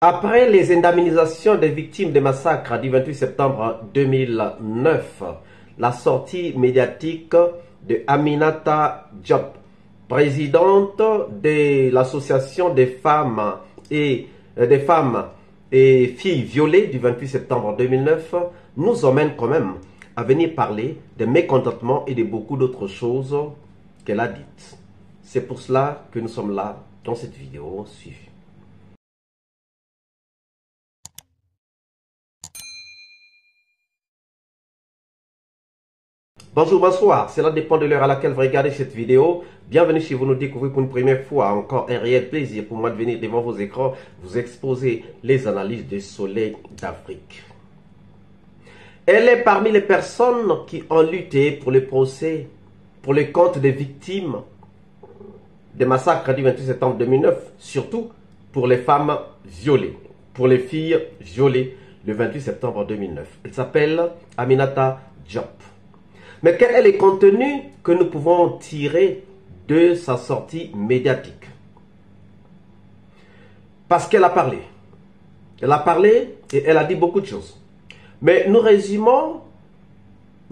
Après les indemnisations des victimes des massacres du 28 septembre 2009, la sortie médiatique de Aminata Diop, présidente de l'association des femmes et filles violées du 28 septembre 2009, nous emmène quand même à venir parler des mécontentements et de beaucoup d'autres choses qu'elle a dites. C'est pour cela que nous sommes là dans cette vidéo suivie. Bonjour, bonsoir, cela dépend de l'heure à laquelle vous regardez cette vidéo. Bienvenue si vous nous découvrez pour une première fois. Encore un réel plaisir pour moi de venir devant vos écrans vous exposer les analyses du Soleil d'Afrique. Elle est parmi les personnes qui ont lutté pour le procès, pour le compte des victimes des massacres du 28 septembre 2009, surtout pour les femmes violées, pour les filles violées le 28 septembre 2009. Elle s'appelle Aminata Diop. Mais quel est le contenu que nous pouvons tirer de sa sortie médiatique? Parce qu'elle a parlé. Elle a parlé et elle a dit beaucoup de choses. Mais nous résumons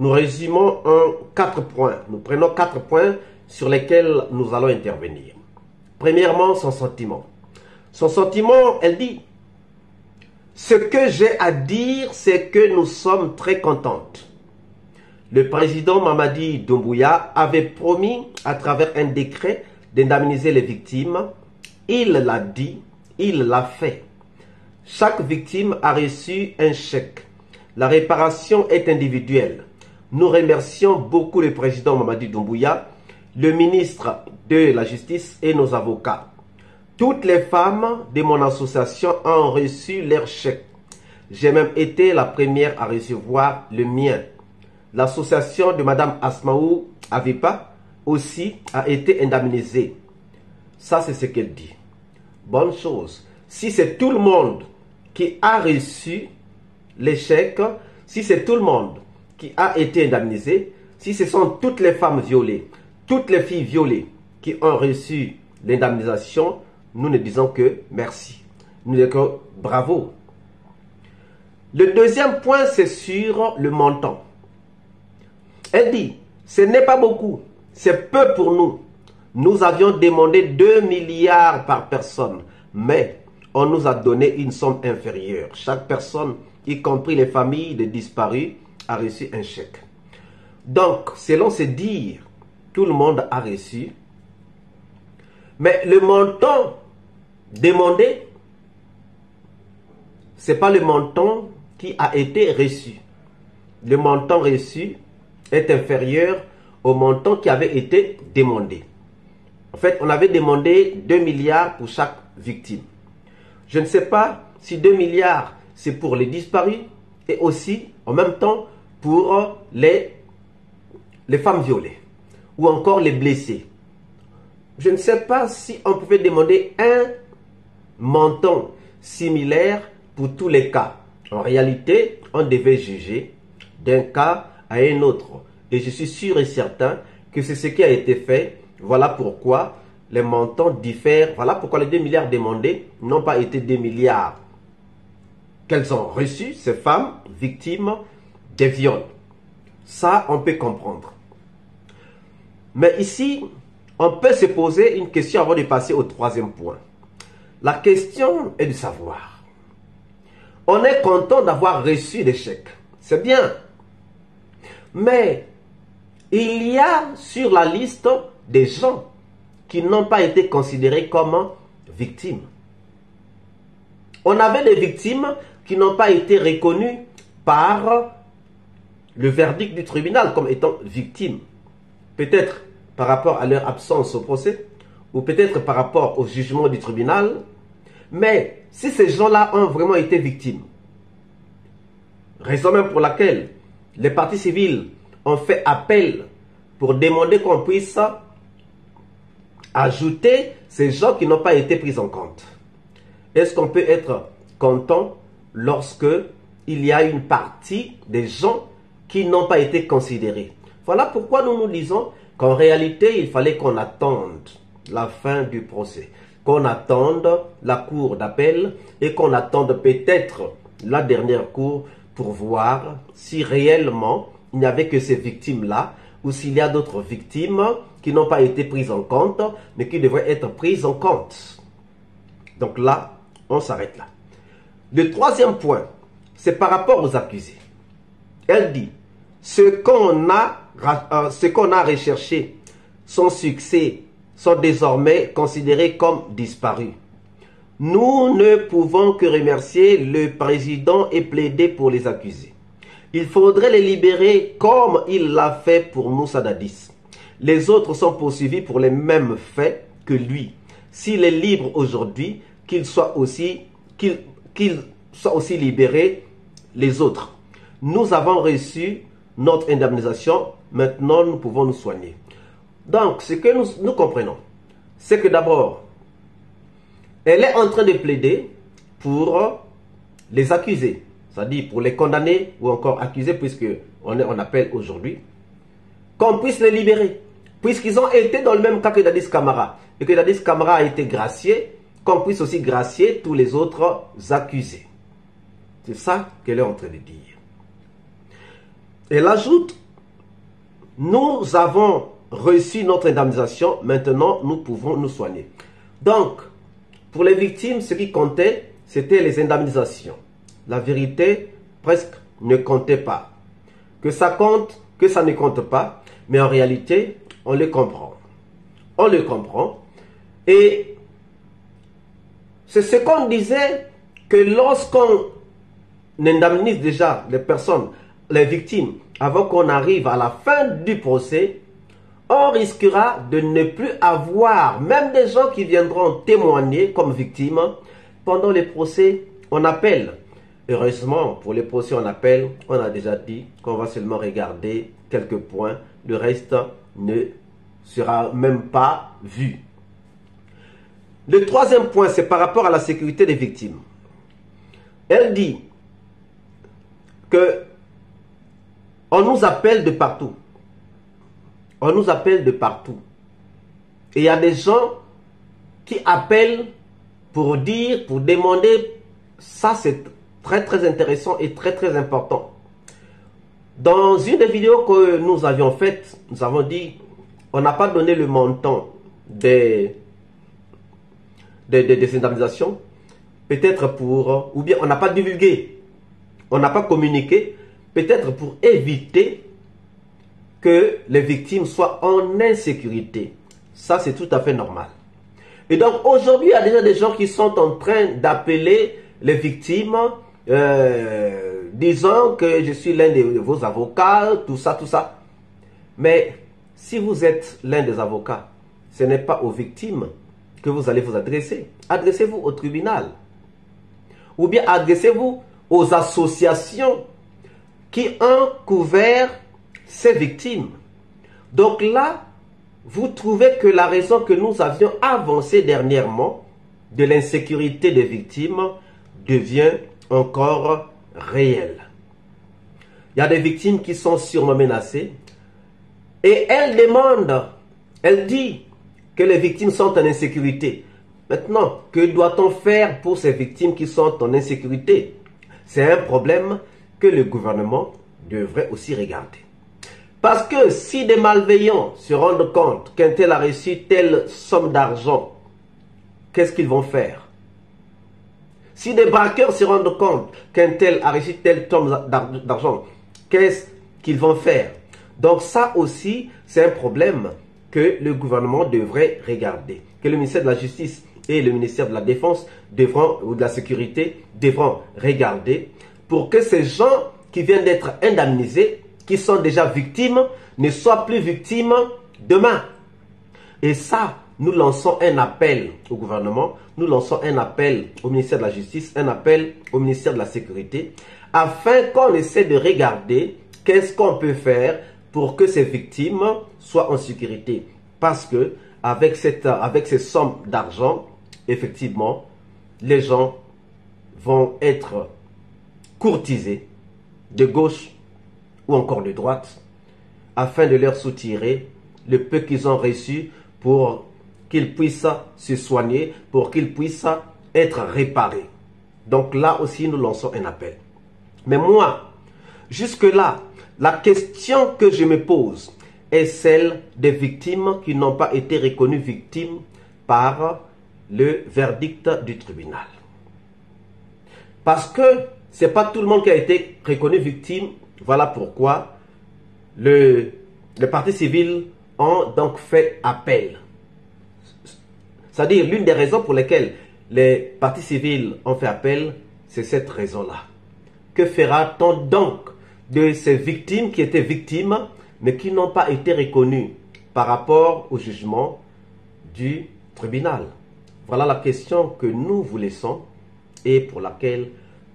en 4 points. Nous prenons 4 points sur lesquels nous allons intervenir. Premièrement, son sentiment. Son sentiment, elle dit, ce que j'ai à dire, c'est que nous sommes très contentes. Le président Mamadi Doumbouya avait promis à travers un décret d'indemniser les victimes. Il l'a dit, il l'a fait. Chaque victime a reçu un chèque. La réparation est individuelle. Nous remercions beaucoup le président Mamadi Doumbouya, le ministre de la Justice et nos avocats. Toutes les femmes de mon association ont reçu leur chèque. J'ai même été la première à recevoir le mien. L'association de Mme Asmaou Avipa aussi a été indemnisée. Ça, c'est ce qu'elle dit. Bonne chose. Si c'est tout le monde qui a reçu les chèques, si c'est tout le monde qui a été indemnisé, si ce sont toutes les femmes violées, toutes les filles violées qui ont reçu l'indemnisation, nous ne disons que merci. Nous disons que bravo. Le deuxième point, c'est sur le montant. Elle dit, ce n'est pas beaucoup, c'est peu pour nous. Nous avions demandé 2 milliards par personne, mais on nous a donné une somme inférieure. Chaque personne, y compris les familles des disparus, a reçu un chèque. Donc, selon ces dires, tout le monde a reçu. Mais le montant demandé, ce n'est pas le montant qui a été reçu. Le montant reçu est inférieur au montant qui avait été demandé. En fait, on avait demandé 2 milliards pour chaque victime. Je ne sais pas si 2 milliards, c'est pour les disparus et aussi, en même temps, pour les femmes violées ou encore les blessés. Je ne sais pas si on pouvait demander un montant similaire pour tous les cas. En réalité, on devait juger d'un cas à un autre. Et je suis sûr et certain que c'est ce qui a été fait. Voilà pourquoi les montants diffèrent. Voilà pourquoi les 2 milliards demandés n'ont pas été 2 milliards qu'elles ont reçus, ces femmes victimes des viols. Ça, on peut comprendre. Mais ici, on peut se poser une question avant de passer au troisième point. La question est de savoir. On est content d'avoir reçu des chèques. C'est bien. Mais il y a sur la liste des gens qui n'ont pas été considérés comme victimes. On avait des victimes qui n'ont pas été reconnues par le verdict du tribunal comme étant victimes. Peut-être par rapport à leur absence au procès, ou peut-être par rapport au jugement du tribunal. Mais si ces gens-là ont vraiment été victimes, raison même pour laquelle les partis civils ont fait appel pour demander qu'on puisse ajouter ces gens qui n'ont pas été pris en compte. Est-ce qu'on peut être content lorsque il y a une partie des gens qui n'ont pas été considérés? Voilà pourquoi nous nous disons qu'en réalité, il fallait qu'on attende la fin du procès. qu'on attende la cour d'appel et qu'on attende peut-être la dernière cour pour voir si réellement il n'y avait que ces victimes-là ou s'il y a d'autres victimes qui n'ont pas été prises en compte, mais qui devraient être prises en compte. Donc là, on s'arrête là. Le troisième point, c'est par rapport aux accusés. Elle dit, ce qu'on a recherché, son succès, sont désormais considérés comme disparus. Nous ne pouvons que remercier le président et plaider pour les accusés. Il faudrait les libérer comme il l'a fait pour Moussa Dadis. Les autres sont poursuivis pour les mêmes faits que lui. S'il est libre aujourd'hui, qu'il soit aussi libéré les autres. Nous avons reçu notre indemnisation, maintenant nous pouvons nous soigner. Donc, ce que nous comprenons, c'est que d'abord, elle est en train de plaider pour les accusés, c'est-à-dire pour les condamnés ou encore accusés, puisqu'on est en appel aujourd'hui, qu'on puisse les libérer, puisqu'ils ont été dans le même cas que Dadis Camara, et que Dadis Camara a été gracié, qu'on puisse aussi gracier tous les autres accusés. C'est ça qu'elle est en train de dire. Elle ajoute, nous avons reçu notre indemnisation, maintenant nous pouvons nous soigner. Donc, pour les victimes, ce qui comptait, c'était les indemnisations. La vérité, presque, ne comptait pas. Que ça compte, que ça ne compte pas, mais en réalité, on le comprend. On le comprend. Et c'est ce qu'on disait, que lorsqu'on indemnise déjà les personnes, les victimes, avant qu'on arrive à la fin du procès, on risquera de ne plus avoir, même des gens qui viendront témoigner comme victimes, pendant les procès, on appelle. Heureusement, pour les procès, on appelle, on a déjà dit qu'on va seulement regarder quelques points, le reste ne sera même pas vu. Le troisième point, c'est par rapport à la sécurité des victimes. Elle dit que on nous appelle de partout. On nous appelle de partout. Et il y a des gens qui appellent pour dire, pour demander. Ça, c'est très très intéressant et très très important. Dans une des vidéos que nous avions faites, nous avons dit, on n'a pas donné le montant des indemnisations, peut-être pour, ou bien on n'a pas divulgué, on n'a pas communiqué, peut-être pour éviter que les victimes soient en insécurité. Ça, c'est tout à fait normal. Et donc, aujourd'hui, il y a déjà des gens qui sont en train d'appeler les victimes, disant que je suis l'un de vos avocats, tout ça, tout ça. Mais si vous êtes l'un des avocats, ce n'est pas aux victimes que vous allez vous adresser. Adressez-vous au tribunal. Ou bien adressez-vous aux associations qui ont couvert ces victimes. Donc là, vous trouvez que la raison que nous avions avancée dernièrement de l'insécurité des victimes devient encore réelle. Il y a des victimes qui sont sûrement menacées et elle demande, elle dit que les victimes sont en insécurité. Maintenant, que doit-on faire pour ces victimes qui sont en insécurité? C'est un problème que le gouvernement devrait aussi regarder. Parce que si des malveillants se rendent compte qu'un tel a reçu telle somme d'argent, qu'est-ce qu'ils vont faire? Si des braqueurs se rendent compte qu'un tel a reçu telle somme d'argent, qu'est-ce qu'ils vont faire? Donc ça aussi, c'est un problème que le gouvernement devrait regarder. Que le ministère de la Justice et le ministère de la Défense devront, ou de la Sécurité devront regarder pour que ces gens qui viennent d'être indemnisés, qui sont déjà victimes, ne soient plus victimes demain. Et ça, nous lançons un appel au gouvernement, nous lançons un appel au ministère de la Justice, un appel au ministère de la Sécurité, afin qu'on essaie de regarder qu'est-ce qu'on peut faire pour que ces victimes soient en sécurité. Parce que avec ces sommes d'argent, effectivement, les gens vont être courtisés de gauche ou encore de droite, afin de leur soutirer le peu qu'ils ont reçu pour qu'il puisse se soigner, pour qu'il puisse être réparé. Donc là aussi, nous lançons un appel. Mais moi, jusque-là, la question que je me pose est celle des victimes qui n'ont pas été reconnues victimes par le verdict du tribunal. Parce que ce n'est pas tout le monde qui a été reconnu victime. Voilà pourquoi les partis civils ont donc fait appel. C'est-à-dire, l'une des raisons pour lesquelles les partis civils ont fait appel, c'est cette raison-là. Que fera-t-on donc de ces victimes qui étaient victimes, mais qui n'ont pas été reconnues par rapport au jugement du tribunal? Voilà la question que nous vous laissons et pour laquelle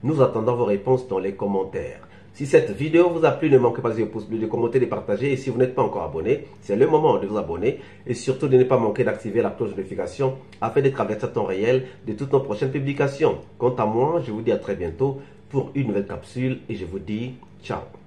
nous attendons vos réponses dans les commentaires. Si cette vidéo vous a plu, ne manquez pas de pouce bleu, de commenter, de partager. Et si vous n'êtes pas encore abonné, c'est le moment de vous abonner. Et surtout de ne pas manquer d'activer la cloche de notification afin d'être averti à temps réel de toutes nos prochaines publications. Quant à moi, je vous dis à très bientôt pour une nouvelle capsule et je vous dis ciao.